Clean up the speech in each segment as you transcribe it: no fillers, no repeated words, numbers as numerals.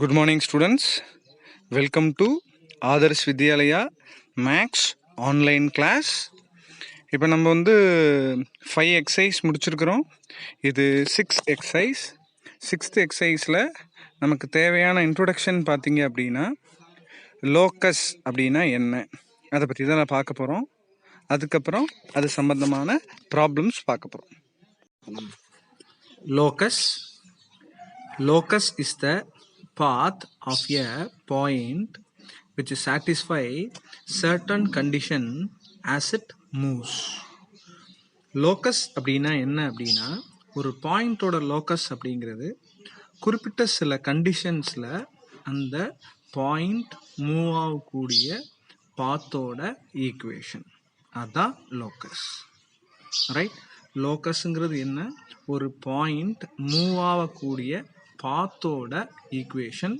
Good morning, students. Welcome to Adarsh Vidyalaya Max online class. இப்போ நம்ம வந்து 5 exercise முடிச்சிருக்கிறோம். இது 6 எக்ஸசைஸ். 6th எக்ஸசைஸில் நமக்கு தேவையான இன்ட்ரோடக்ஷன் பார்த்தீங்க அப்படின்னா லோக்கஸ் அப்படின்னா என்ன அதை பற்றி தான் நான் பார்க்க போகிறோம். அதுக்கப்புறம் அது சம்பந்தமான ப்ராப்ளம்ஸ் பார்க்க போகிறோம். Locus is the path of a point which satisfy certain condition as it moves. Locus அப்படின்னா என்ன அப்படின்னா ஒரு பாயிண்டோட லோக்கஸ் அப்படிங்கிறது குறிப்பிட்ட சில கண்டிஷன்ஸில் அந்த பாயிண்ட் மூவ் ஆகக்கூடிய பாத்தோட ஈக்குவேஷன், அதுதான் லோக்கஸ். ரைட்? லோக்கஸ்ங்கிறது என்ன? ஒரு பாயிண்ட் மூவ் ஆகக்கூடிய பாத்தோட equation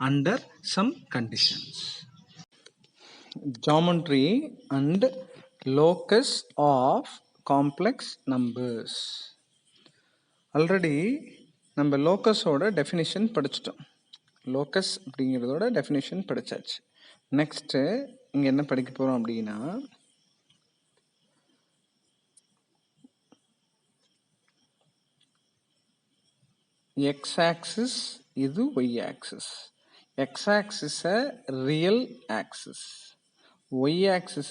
under some conditions. Geometry and locus of complex numbers. Already நம்ம லோக்கஸோட டெஃபினிஷன் படிச்சிட்டோம். லோக்கஸ் அப்படிங்கிறதோட டெஃபினிஷன் படித்தாச்சு. நெக்ஸ்ட்டு இங்கே என்ன படிக்க போகிறோம் அப்படின்னா x-axis இது y-axis. x-axis real axis, y-axis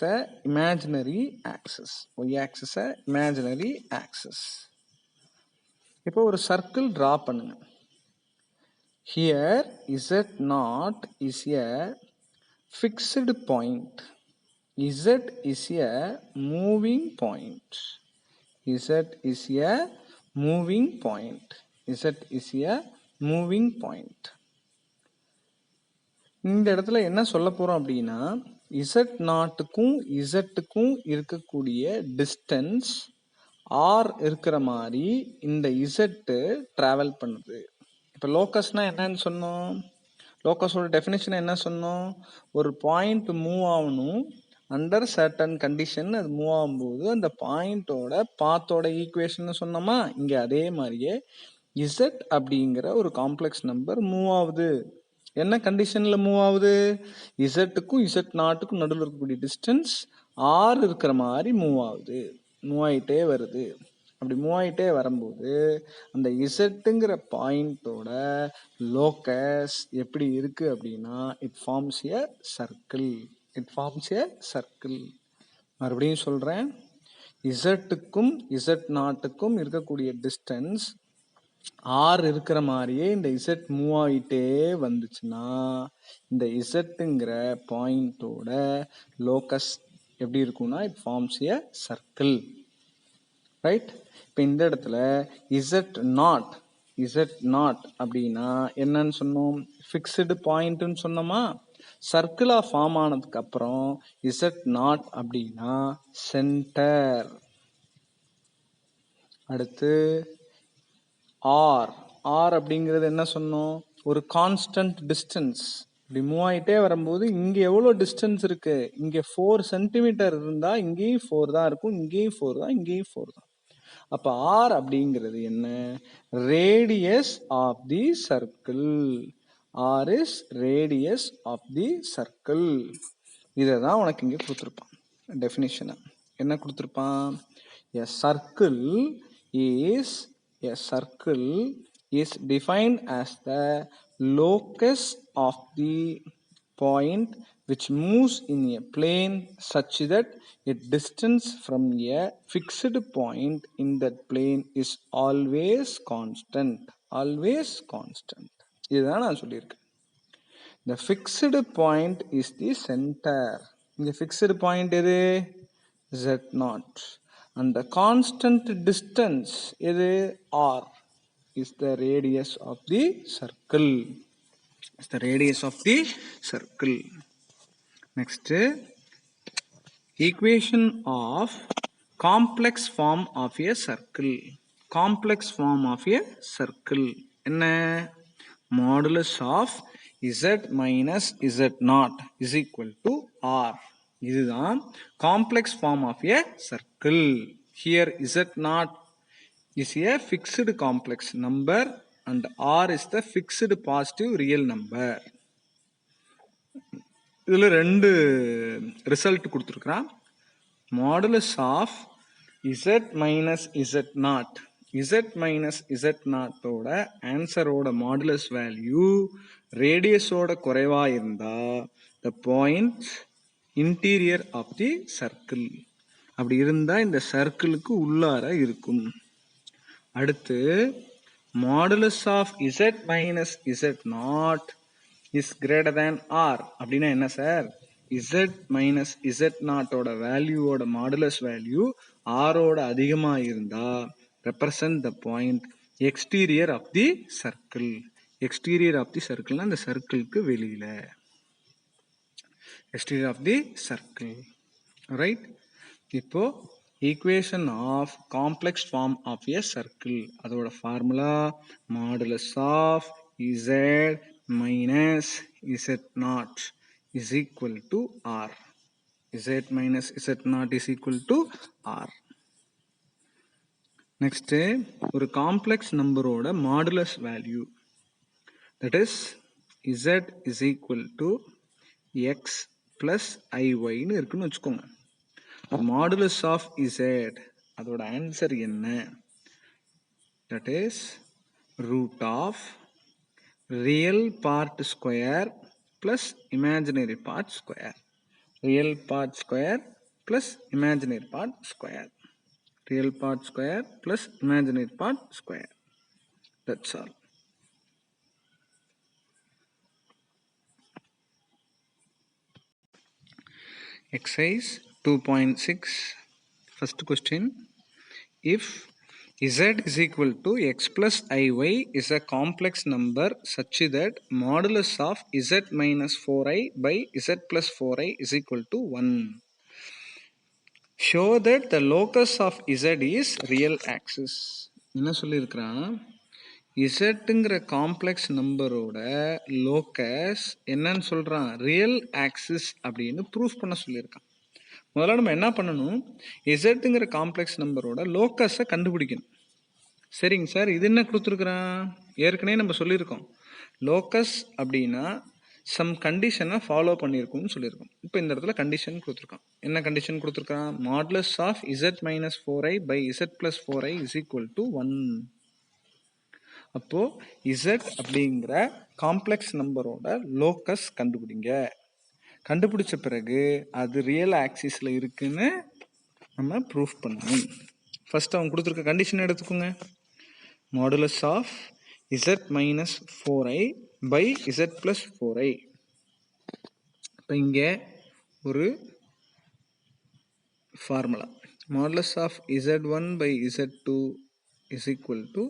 imaginary axis. y-axis imaginary axis. இப்போ ஒரு சர்க்கிள் டிரா பண்ணுங்க. Here z0 is a fixed point. Z is a moving point. Z is a moving point. Z is a moving point. இந்த இடத்துல என்ன சொல்ல போறோம் அப்படின்னா Z0க்கும் Zக்கும் இருக்கக்கூடிய டிஸ்டன்ஸ் R இருக்கிற மாதிரி இந்த Z டிராவல் பண்ணுது. இப்போ லோக்கஸ்னா என்னன்னு சொன்னோம்? லோக்கஸோட டெஃபினேஷன் என்ன சொன்னோம்? ஒரு பாயிண்ட் மூவ் ஆகணும் அண்டர் சர்டன் கண்டிஷன். அது மூவ் ஆகும்போது அந்த பாயிண்டோட பாத்தோட ஈக்குவேஷன் சொன்னோமா? இங்கே அதே மாதிரியே இசட் அப்படிங்கிற ஒரு காம்ப்ளெக்ஸ் நம்பர் மூவ் ஆகுது. என்ன கண்டிஷனில் மூவ் ஆகுது? இசட்டுக்கும் Z0க்கும் நடுவில் இருக்கக்கூடிய டிஸ்டன்ஸ் R இருக்கிற மாதிரி மூவ் ஆகுது, மூவ் ஆகிட்டே வருது. அப்படி மூவ் ஆகிட்டே வரும்போது அந்த இசட்டுங்கிற பாயிண்டோட லோக்கஸ் எப்படி இருக்கு அப்படின்னா it forms a circle. It forms a circle. மறுபடியும் சொல்கிறேன், இசட்டுக்கும் Z0க்கும் இருக்கக்கூடிய டிஸ்டன்ஸ் R இருக்கிற மாதிரியே இந்த இசட் மூவ் ஆகிட்டே வந்துச்சுன்னா இந்த இசட்டுங்கிற பாயிண்டோட லோக்கஸ் எப்படி இருக்கும்னா it forms a circle. Right? இப்போ இந்த இடத்துல Z0 அப்படின்னா என்னன்னு சொன்னோம்? ஃபிக்ஸ்டு பாயிண்ட்னு சொன்னோமா? சர்க்கிளா ஃபார்ம் ஆனதுக்கு அப்புறம் Z0 அப்படின்னா சென்டர். அடுத்து R அப்படிங்கிறது என்ன சொன்னோம்? ஒரு கான்ஸ்டன்ட் டிஸ்டன்ஸ். இப்படி மூவ் ஆகிட்டே வரும்போது இங்கே எவ்வளோ டிஸ்டன்ஸ் இருக்கு? இங்கே 4 சென்டிமீட்டர் இருந்தால் இங்கேயும் 4 தான் இருக்கும், இங்கேயும் 4 தான், இங்கேயும் 4 தான். அப்போ R அப்படிங்கிறது என்ன? Radius of the circle. R is radius of the circle. இதை தான் உனக்கு இங்கே கொடுத்துருப்பான் டெஃபினிஷனை. என்ன கொடுத்துருப்பான்? A circle is defined as the locus of the point which moves in a plane such that its distance from a fixed point in that plane is always constant. Always constant. இதுதான் நான் சொல்லியிருக்கேன். The fixed point is the center. இந்த fixed point எது? Z0. And the constant distance எது? R is the radius of the circle. Is the radius of the circle. Next, equation of complex form of a circle. Complex form of a circle என்ன? Modulus of Z minus Z0 is equal to R. இதுதான் complex form of a circle. Here Z0 is a fixed complex number and r is the fixed positive real number. இதில் ரெண்டு result கொடுத்துருக்குறான். Modulus of z minus z naught, z minus z நாட்டோட ஆன்சரோட modulus value ரேடியஸோட குறைவாக இருந்தால் the point interior of the circle, அப்படி இருந்தால் இந்த சர்க்கிளுக்கு உள்ளார இருக்கும். அடுத்து modulus of z minus z naught is greater than r அப்படின்னா என்ன சார்? z மைனஸ் z நாட்டோட வேல்யூவோட மாடுலஸ் வேல்யூ ஆரோட அதிகமாக இருந்தால் represent the point exterior of the circle. Exterior of the சர்க்கிள்னா அந்த சர்க்கிளுக்கு வெளியில், exterior of the circle, right? இப்போ equation of complex form of a circle, அதோட formula modulus of z minus z naught is equal to r. z minus z naught is equal to r. next ஒரு complex numberோட modulus value, that is z is equal to x plus iy னு இருக்குன்னு வச்சுக்கோங்க. Modulus of z அதோட answer என்ன? that is root of real part square plus imaginary part square. real part square plus imaginary part square. real part square plus imaginary part square. that's all. Exercise 2.6, first question. If z is equal to x plus iy is a complex number such that modulus of z minus 4i by z plus 4i is equal to 1. Show that the locus of z is real axis. என்ன சொல்லியிருக்கிறான்? இசட்டுங்கிற complex நம்பரோட locus என்னன்னு சொல்கிறான்? Real axis அப்படின்னு proof பண்ண சொல்லியிருக்கான். முதல்ல நம்ம என்ன பண்ணணும்? இசட்டுங்கிற காம்ப்ளெக்ஸ் நம்பரோட லோக்கஸை கண்டுபிடிக்கணும். சரிங்க சார், இது என்ன கொடுத்துருக்குறான்? ஏற்கனவே நம்ம சொல்லியிருக்கோம், லோக்கஸ் அப்படின்னா சம் கண்டிஷனை ஃபாலோ பண்ணியிருக்கோம்னு சொல்லியிருக்கோம். இப்போ இந்த இடத்துல கண்டிஷன் கொடுத்துருக்கான். என்ன கண்டிஷன் கொடுத்துருக்கான்? Modulus of z minus 4i by z plus 4i is equal to 1. அப்போ z அப்படிங்கிற காம்ப்ளெக்ஸ் நம்பரோட லோக்கஸ் கண்டுபிடிங்க. கண்டுபிடிச்ச பிறகு அது ரியல் ஆக்சிஸில் இருக்குன்னு நம்ம ப்ரூஃப் பண்ணணும். ஃபர்ஸ்ட் அவங்க கொடுத்துருக்க கண்டிஷன் எடுத்துக்கோங்க. Modulus of z minus 4i by z plus 4i. இப்போ இங்கே ஒரு formula, modulus of z1 by z2 is equal to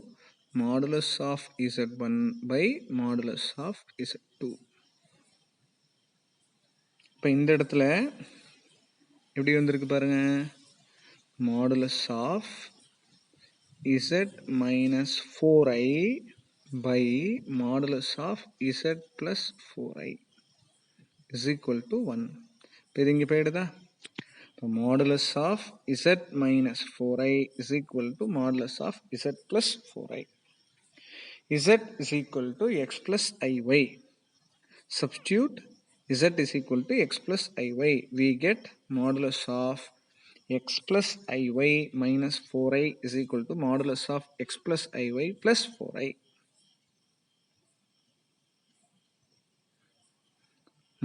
modulus of z1 by modulus of z2. இப்போ இந்த இடத்துல எப்படி வந்திருக்கு பாருங்க, modulus of z minus 4i by modulus of z plus 4i is equal to 1. இப்போ இது இங்கே போயிடுதா? இப்போ modulus of z minus 4i is equal to modulus of z plus 4i. z is equal to x plus iy. Substitute z is equal to x plus iy. We get modulus of x plus iy minus 4i is equal to modulus of x plus iy plus 4i.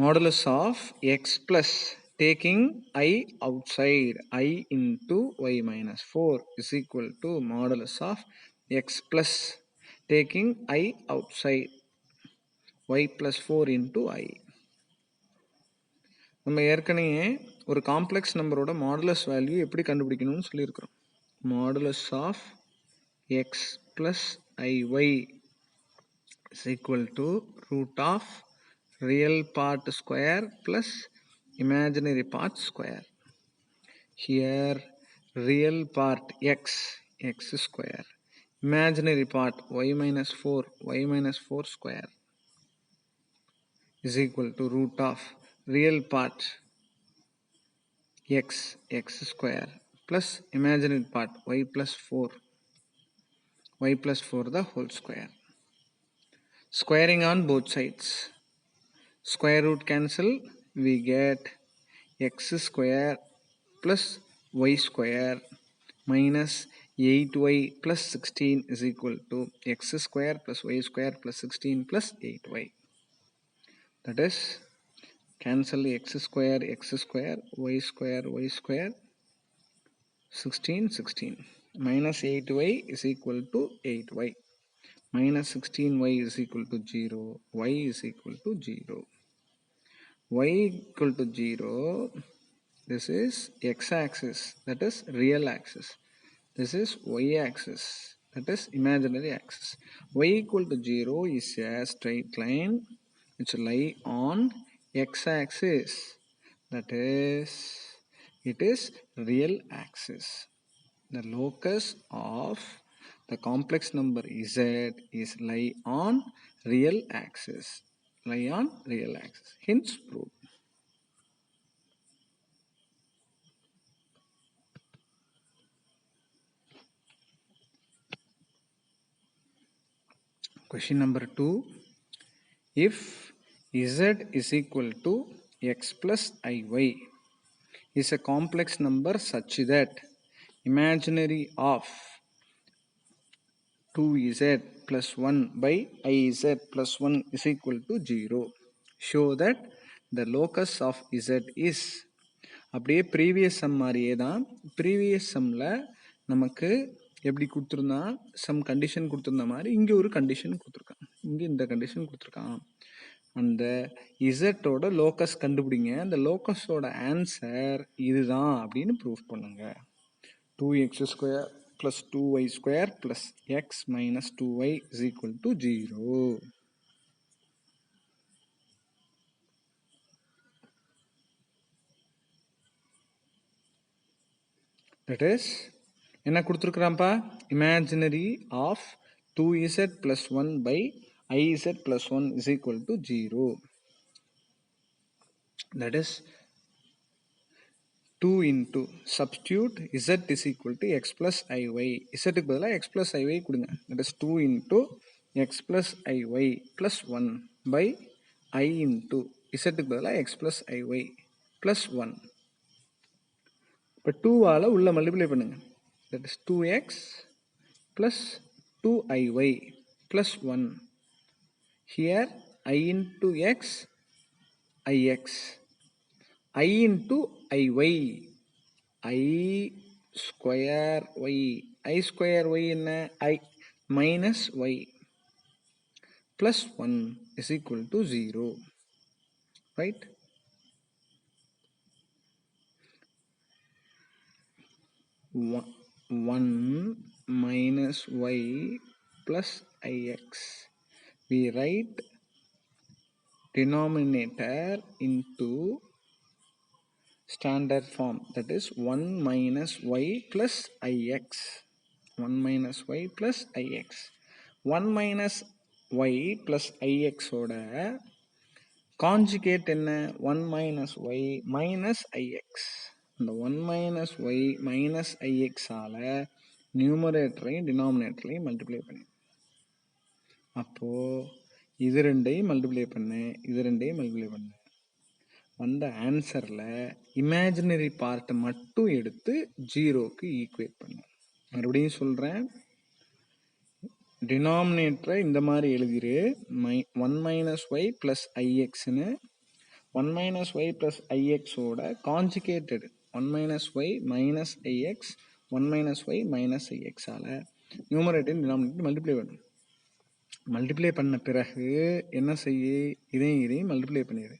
Modulus of x plus, taking I outside, I into y minus 4 is equal to modulus of x plus, taking I outside, y plus 4 into I. நம்ம ஏற்கனவே ஒரு complex நம்பரோட modulus value எப்படி கண்டுபிடிக்கணும்னு சொல்லியிருக்கிறோம். Modulus of x plus iy is equal to root of real part square plus imaginary part square. Here real part x square, imaginary part y minus 4 square is equal to root of real part x square plus imaginary part y plus 4 the whole square. Squaring on both sides. Square root cancel, we get x square plus y square minus 8y plus 16 is equal to x square plus y square plus 16 plus 8y. That is, cancel x square, y square, 16 minus 8y is equal to 8y, minus 16y is equal to 0, y is equal to 0. Y equal to 0, this is x-axis, that is real axis. This is y-axis, that is imaginary axis. Y equal to 0 is a straight line which lie on x-axis, that is, it is real axis. The locus of the complex number z is lie on real axis. Lie on real axis. Hence proved. Question number 2. If z is equal to x plus iy is a complex number such that imaginary of 2z plus 1 by iz plus 1 is equal to 0. Show that the locus of z is. அப்படியே previous some மாதிரியே தான். Previous சம்மில் நமக்கு எப்படி கொடுத்துருந்தான், some condition கொடுத்துருந்த மாதிரி இங்கே ஒரு condition கொடுத்துருக்கான். இங்கே இந்த கண்டிஷன் கொடுத்துருக்கான். அந்த இசட்டோட லோக்கஸ் கண்டுபிடிங்க. அந்த லோக்கஸோட ஆன்சர் இதுதான் அப்படின்னு ப்ரூஃப் பண்ணுங்க. 2x² plus 2y² plus x minus 2y is equal to 0. That is, என்ன கொடுத்துருக்குறான்ப்பா, imaginary of 2z plus 1 by iz plus 1 is equal to 0. That is 2 into substitute z is equal to x plus iy. z க்கு பதிலாக x plus iy கொடுங்க. That is 2 into x plus iy plus 1 by I into z க்கு பதிலாக x plus iy plus 1. இப்போ 2ஆல் உள்ள multiply பண்ணுங்க. That is 2x plus 2iy plus 1. Here I into x, ix. I into iy, I square y. I square y என்ன? I minus y plus 1 is equal to 0. Right? One minus y plus ix. We write denominator into standard form, that is 1 minus y plus ix. 1 minus y plus ix. 1 minus y plus ix ஓட conjugate என்ன? 1 minus y minus ix. இந்த 1 minus y minus ix ஆல நியூமரேட்டரையும் டினாமினேட்டரையும் multiply பண்ணி, அப்போ இது ரெண்டையும் multiply பண்ணு, இது ரெண்டையும் மல்டிப்ளை பண்ணு. வந்த ஆன்சரில் இமேஜினரி பார்ட்டை மட்டும் எடுத்து 0க்கு ஈக்குவேட் பண்ணு. மறுபடியும் சொல்கிறேன், டினாமினேட்டரை இந்த மாதிரி எழுதிரு. 1 minus y plus ixன்னு 1 minus y plus ixோட conjugated 1 minus y minus ix 1 minus y minus ix ஆல நியூமரேட்டர் டினாமினேட்டர் மல்டிப்ளை பண்ணும். மல்டிப்ளை பண்ண பிறகு என்ன செய்ய, இதையும் மல்டிப்ளை பண்ணிடு.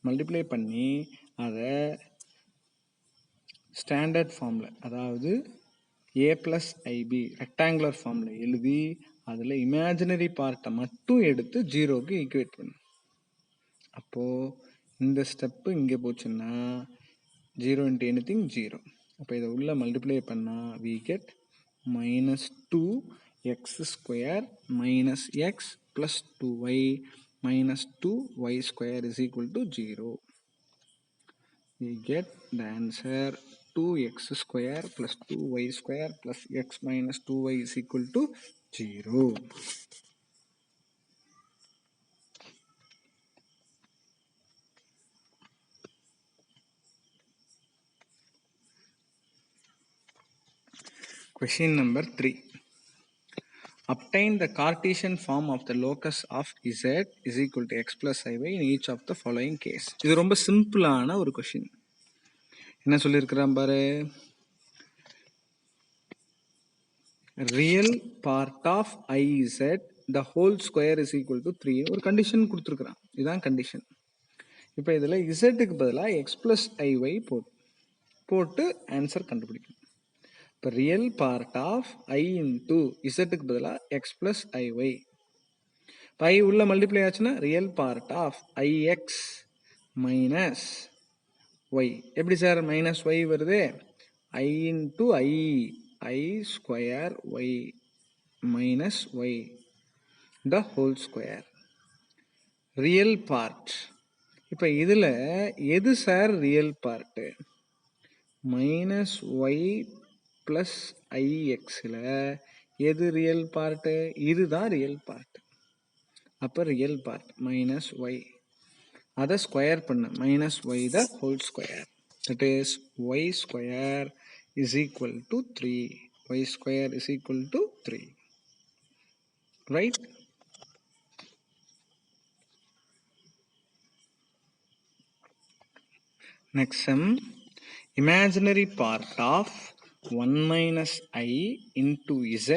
மல்டிப்ளை பண்ணி அதை ஸ்டாண்டர்ட் ஃபார்மில், அதாவது a plus ib ரெக்டாங்குலர் ஃபார்மில் எழுதி அதில் இமேஜினரி பார்ட்டை மட்டும் எடுத்து 0க்கு ஈக்குவேட் பண்ணு. அப்போது இந்த ஸ்டெப்பு இங்கே போச்சுன்னா 0 into anything 0. அப்போ இதை உள்ள மல்டிப்ளை பண்ணால் we get minus 2x² minus x plus 2y minus 2y square is equal to 0. We get the answer 2x² plus 2y² plus x minus 2y is equal to 0. Question number 3. Obtain the Cartesian form of the locus of z is equal to x plus iy in each of the following case. இது ரொம்ப சிம்பிளான ஒரு question. என்ன சொல்லியிருக்கிறான் பாரு, real part of iz the whole square is equal to 3 ஒரு condition கொடுத்துருக்குறான். இதுதான் condition. இப்போ இதில் இசட்டுக்கு பதிலாக எக்ஸ் ப்ளஸ் ஐஒய் போட்டு ஆன்சர் கண்டுபிடிக்கணும். இப்போ real part of i into இசட்டுக்கு பதிலாக எக்ஸ் ப்ளஸ் ஐஒய். இப்போ ஐ உள்ள மல்டிப்ளை ஆச்சுன்னா real part of i x minus y. எப்படி சார் மைனஸ் ஒய் வருது? I into i square y minus y the whole square. Real part. இப்போ இதில் எது சார் real part? Minus y plus ஐஎக்ஸில் எது ரியல் பார்ட்டு? இதுதான் ரியல் பார்ட். அப்போ ரியல் பார்ட் மைனஸ் ஒய், அதை ஸ்கொயர் பண்ண minus y the whole square. That is y square is equal to 3. Y square is equal to 3. Right? Next sum, imaginary part of 1 minus I into z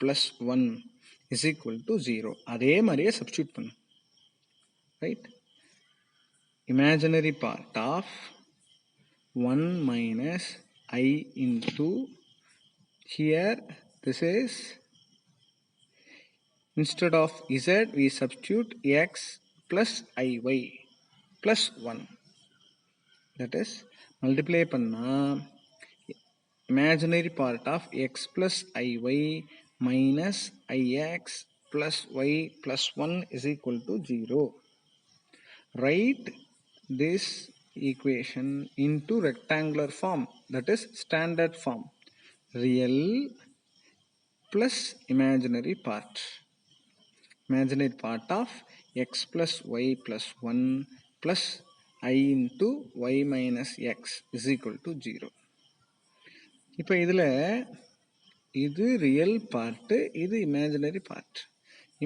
plus 1 is equal to 0. அதே மாதிரியே substitute பண்ணு. Right? Imaginary part of 1 minus I into, here this is, instead of z we substitute x plus iy plus 1. That is, multiply பண்ணா imaginary part of x plus iy minus ix plus y plus 1 is equal to 0. Write this equation into rectangular form, that is standard form. Real plus imaginary part. Imaginary part of x plus y plus 1 plus I into y minus x is equal to 0. இப்போ இதில் இது real part, இது imaginary part.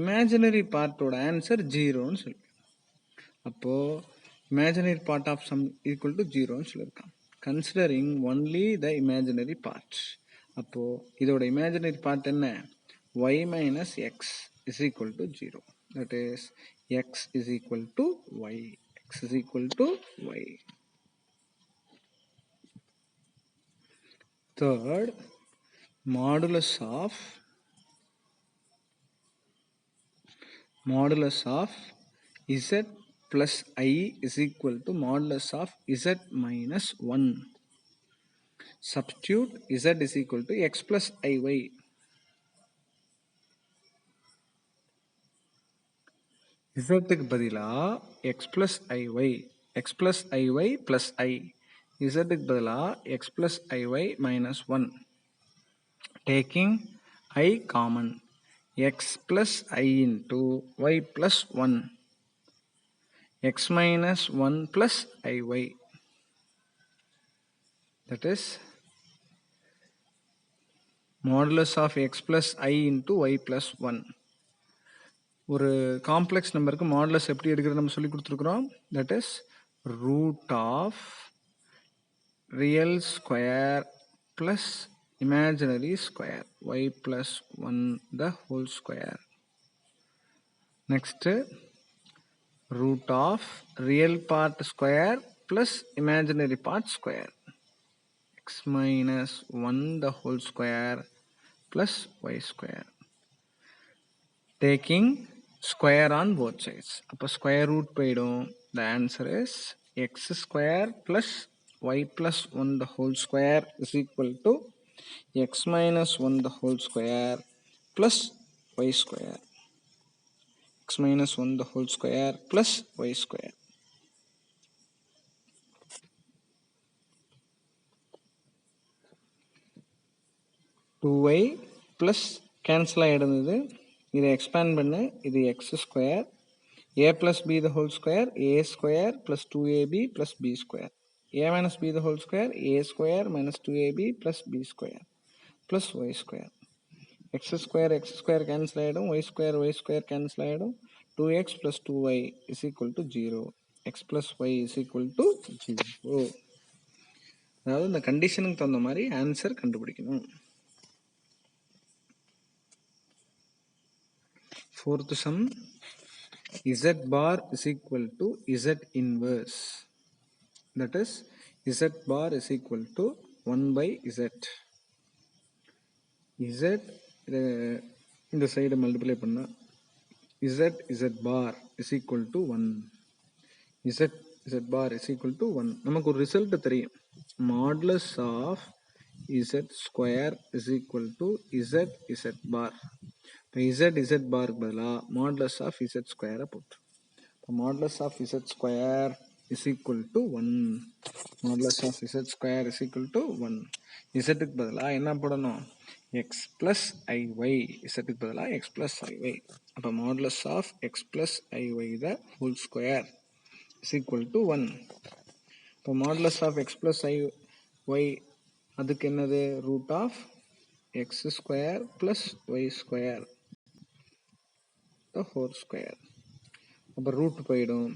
Imaginary பார்ட்டோட answer 0ன்னு சொல்லி, அப்போது imaginary part of sum equal to 0ன்னு சொல்லியிருக்கான். Considering only the imaginary part. அப்போது இதோட இமேஜினரி பார்ட் என்ன? y minus x is equal to 0. That is x is equal to y. X is equal to y. Third, modulus of z plus I is equal to modulus of z minus 1. Substitute z is equal to x plus iy. z பதிலா x plus iy, x plus iy plus I. z பதிலா x plus iy minus 1. Taking I common, x plus I into y plus 1. x minus 1 plus iy. That is modulus of x plus I into y plus 1. ஒரு complex நம்பருக்கு modulus எப்படி எடுக்கிறது நம்ம சொல்லி கொடுத்துருக்குறோம். That is root of real square plus imaginary square y plus 1 the whole square. Next root of real part square plus imaginary part square, x minus 1 the whole square plus y square. Taking square on both sides. அப்போ square root போயிடும். The answer is x square plus y plus 1 the whole square is equal to x minus 1 the whole square plus y square. X minus 1 the whole square plus y square. Two y plus cancel ஆகிடுது. இதை expand பண்ணு, இது x square A plus B the whole square A square plus 2ab plus B square, A minus B the whole square A square minus 2ab plus B square. Plus y square. X square cancel ஆகிடும், y square cancel ஆகிடும். 2x + 2y = 0. x + y = 0. அதாவது இந்த கண்டிஷனுக்கு தகுந்த மாதிரி answer கண்டுபிடிக்கணும். Fourth sum, z bar = z inverse. That is, z bar = 1/z. z இந்த side multiply பண்ணா z bar = 1. z bar = 1. நமக்கு ஒரு ரிசல்ட் தெரியும். Modulus of z square = z bar. இப்போ z பாருக்கு பதிலாக மாடுலஸ் ஆஃப் z ஸ்கொயரை போட்டு, இப்போ modulus of z square = 1. Modulus of z square = 1. இசட்டுக்கு பதிலாக என்ன போடணும்? X plus ஐஒய். இசட்டுக்கு பதிலாக எக்ஸ் ப்ளஸ் ஐஒய். அப்போ modulus of x plus i y the whole square = 1. இப்போ modulus of x plus i y அதுக்கு என்னது? Root of x square plus y square the whole square. அப்போ ரூட் போயிடும்.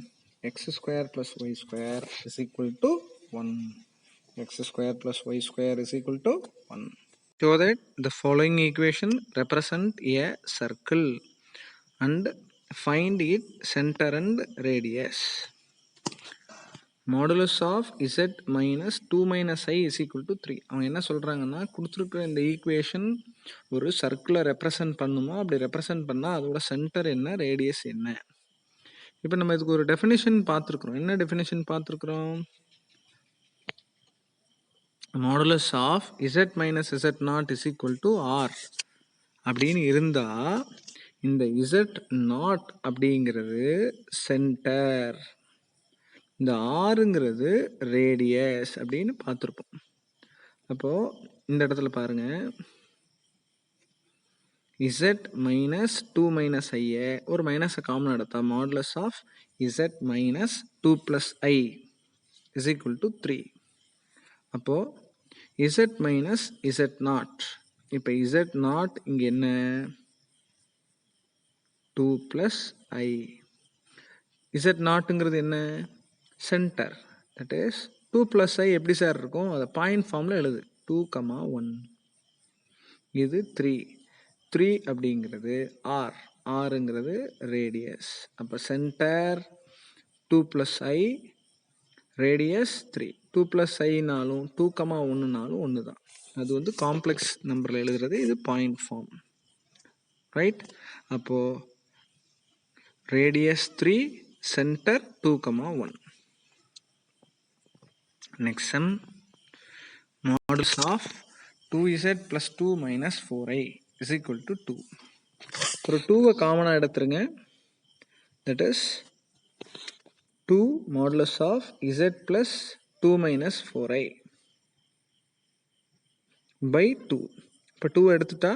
X square plus y square = 1. X square plus y square = 1. Show that the following equation represent a circle and find its center and radius. Modulus of z minus 2 minus I = 3. அவங்க என்ன சொல்கிறாங்கன்னா, கொடுத்துருக்குற இந்த equation ஒரு சர்க்கிளை represent பண்ணுமா? அப்படி represent பண்ணால் அதோட சென்டர் என்ன, ரேடியஸ் என்ன? இப்போ நம்ம இதுக்கு ஒரு டெஃபினிஷன் பார்த்துருக்குறோம். என்ன டெஃபினிஷன் பார்த்துருக்குறோம்? Modulus of z minus z0 = r அப்படின்னு இருந்தால் இந்த z0 அப்படிங்கிறது சென்டர், இந்த ஆறுங்கிறது ரேடியஸ் அப்படின்னு பார்த்துருப்போம். அப்போது இந்த இடத்துல பாருங்க, z மைனஸ் 2 மைனஸ் ஐயை ஒரு மைனஸை காமன் எடுத்தா modulus of z minus 2 plus i = 3. அப்போது z மைனஸ் z0. இப்போ z0 இங்கே என்ன? 2 ப்ளஸ் ஐ. z0ங்கிறது என்ன? சென்டர். தட் இஸ் 2 ப்ளஸ் ஐ எப்படி சார் இருக்கும்? அதை பாயிண்ட் ஃபார்மில் எழுது. 2, 1. இது 3. 3 அப்படிங்கிறது ஆர். ஆருங்கிறது ரேடியஸ். அப்போ சென்டர் 2 ப்ளஸ் ஐ, ரேடியஸ் 3. 2 ப்ளஸ் ஐனாலும் 2, 1னாலும் ஒன்று தான். அது வந்து காம்ப்ளெக்ஸ் நம்பரில் எழுதுறது. இது பாயிண்ட் ஃபார்ம். ரைட்? அப்போது radius 3, centre 2, 1. Next sum, modulus of 2z plus 2 minus 4i = 2. ஒரு 2வை காமனாக எடுத்துருங்க. That is 2 modulus of z plus 2 minus 4i by 2. இப்போ 2 எடுத்துட்டா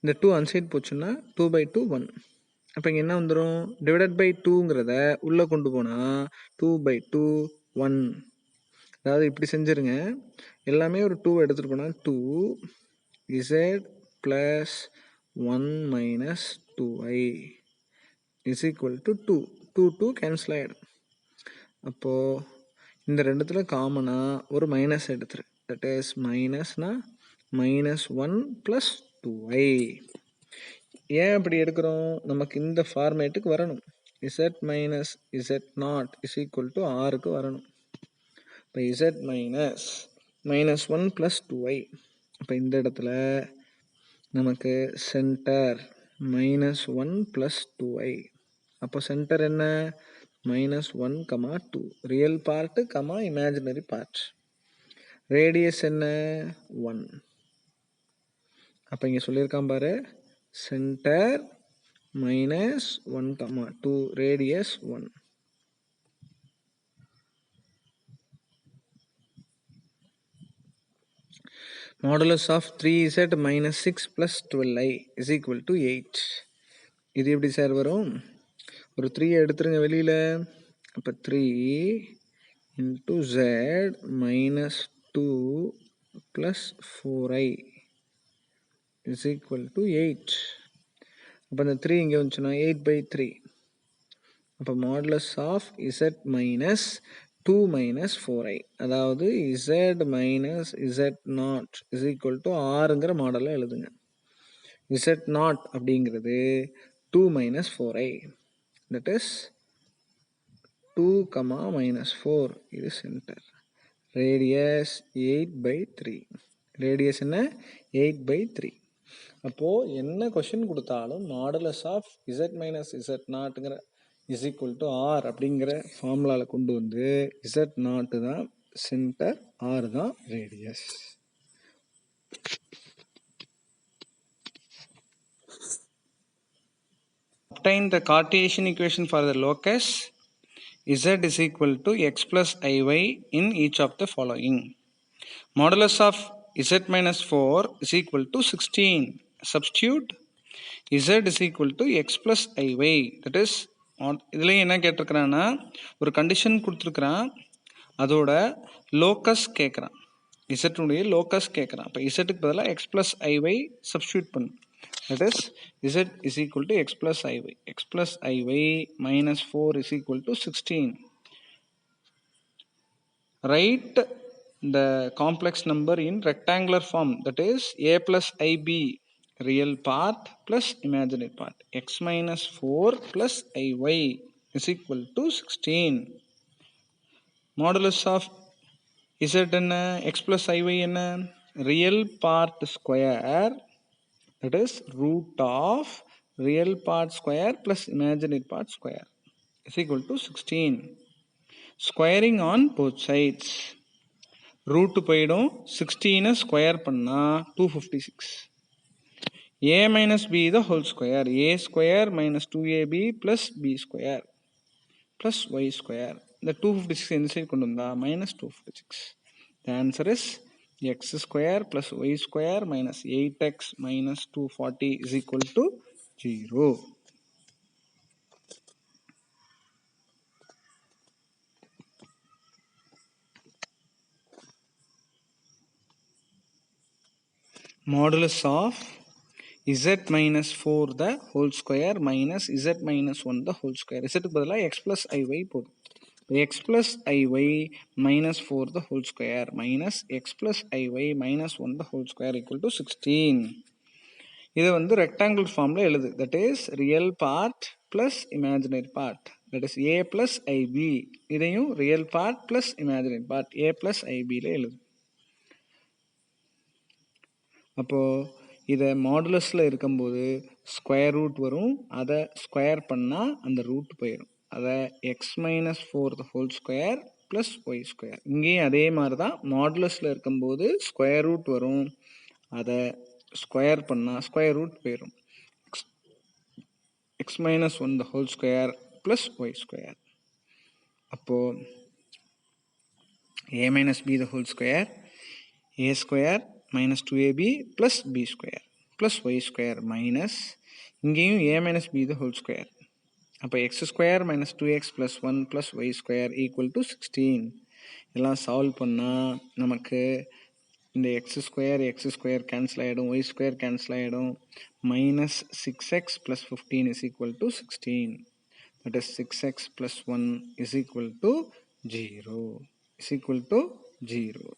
இந்த 2 அன்சைட் போச்சுன்னா 2/2 1. அப்போ இங்கே என்ன வந்துடும்? டிவைடட் பை 2ங்கிறத உள்ளே கொண்டு போனால் 2/2 1. அதாவது இப்படி செஞ்சுருங்க. எல்லாமே ஒரு 2 எடுத்துகிட்டு போனால் 2z plus 1 minus 2i = 2. 2 cancel ஆகிடும். அப்போது இந்த ரெண்டுத்தில் காமனாக ஒரு மைனஸ் எடுத்துரு. தட் இஸ் மைனஸ்னா -1 ப்ளஸ் 2i. ஏன் அப்படி எடுக்கிறோம்? நமக்கு இந்த ஃபார்மேட்டுக்கு வரணும். z மைனஸ் z0 = rக்கு வரணும். இப்போ z மைனஸ் -1 ப்ளஸ் 2i. இப்போ இந்த இடத்துல நமக்கு சென்டர் -1 ப்ளஸ் 2i. அப்போ சென்டர் என்ன? -1, 2. Real part, imaginary part. Radius என்ன? 1. அப்போ இங்கே சொல்லியிருக்கான் பாரு, centre -1, 2, radius 1. Modulus of 3z minus 6 plus 12i = 8. இது எப்படி சார் வரும்? ஒரு 3 எடுத்துருங்க வெளியில். அப்போ 3 × z minus 2 plus 4i is equal to 8. அப்போ இந்த 3 இங்கே வந்துச்சுன்னா 8/3. அப்போ modulus of z minus 2 minus 4i, அதாவது z minus z0 is equal to ஆறுங்கிற மாடலில் எழுதுங்க. z0 அப்படிங்கிறது 2 minus 4i, that is 2, minus 4, இது சென்டர். ரேடியஸ் 8/3. ரேடியஸ் என்ன? 8/3. அப்போது என்ன கொஷின் கொடுத்தாலும் மாடுலஸ் ஆஃப் z மைனஸ் z0ங்கிற இஸ் ஈக்குவல் டு ஆர் அப்படிங்கிற ஃபார்முலாவில் கொண்டு வந்து z0 தான் சென்டர், ஆர் தான் radius. Obtain the Cartesian equation for the locus z is equal to x plus iy in each of the following. Modulus of z minus 4 is equal to 16. Substitute z is equal to x plus iy. That is, இதுலேயும் என்ன கேட்டிருக்கிறான்னா ஒரு condition கொடுத்துருக்குறான், அதோட locus கேட்குறான், இசட்டுடைய locus கேட்குறான். அப்போ இசட்டுக்கு பதிலாக x plus ஐவை substitute பண்ணு. That is, z is equal to x plus iy. x plus iy minus 4 is equal to 16. Write the complex number in rectangular form. That is, a plus ib, real part plus imaginary part. X minus 4 plus iy is equal to 16. Modulus of z என்ன? x plus iy என்ன? Real part square, that is root of real part square plus imaginary part square is equal to 16. Squaring on both sides. Root போயிடும், 16 square பண்ணா 256. a minus b the whole square. a square minus 2ab plus b square plus y square. இந்த 256 இந்த side கொண்டு வந்தா minus 256. The answer is x square plus y square minus 8x minus 240 is equal to 0. Modulus of z minus 4 the whole square minus z minus 1 the whole square. z க்கு பதிலாக x plus iy போதும். x plus iy minus 4 the whole square minus x plus iy minus 1 the whole square equal to 16. இதை வந்து rectangular ஃபார்மில் எழுது. That is real part plus imaginary part, that is a plus i b. இதையும் real part plus imaginary part a plus ஐபியில் எழுது. அப்போது இதை மாடுலஸில் இருக்கும்போது ஸ்கொயர் ரூட் வரும், அதை ஸ்கொயர் பண்ணால் அந்த ரூட் போயிடும். அதை x minus 4 the whole square plus y square. இங்கேயும் அதே மாதிரி தான், மாடுலஸில் இருக்கும்போது ஸ்கொயர் ரூட் வரும், அதை ஸ்கொயர் பண்ணால் ஸ்கொயர் ரூட் போயிடும். X minus 1 the whole square plus y square. அப்போது a minus b the whole square, a square minus 2ab plus b square plus y square minus இங்கேயும் a minus b the whole square. அப்போ x square minus 2x plus 1 plus y square equal to 16. எல்லாம் solve பண்ணால் நமக்கு இந்த X square cancel ஆகிடும், y square cancel ஆகிடும். minus 6x plus 15 is equal to 16. That is 6x plus 1 is equal to 0. Is equal to 0.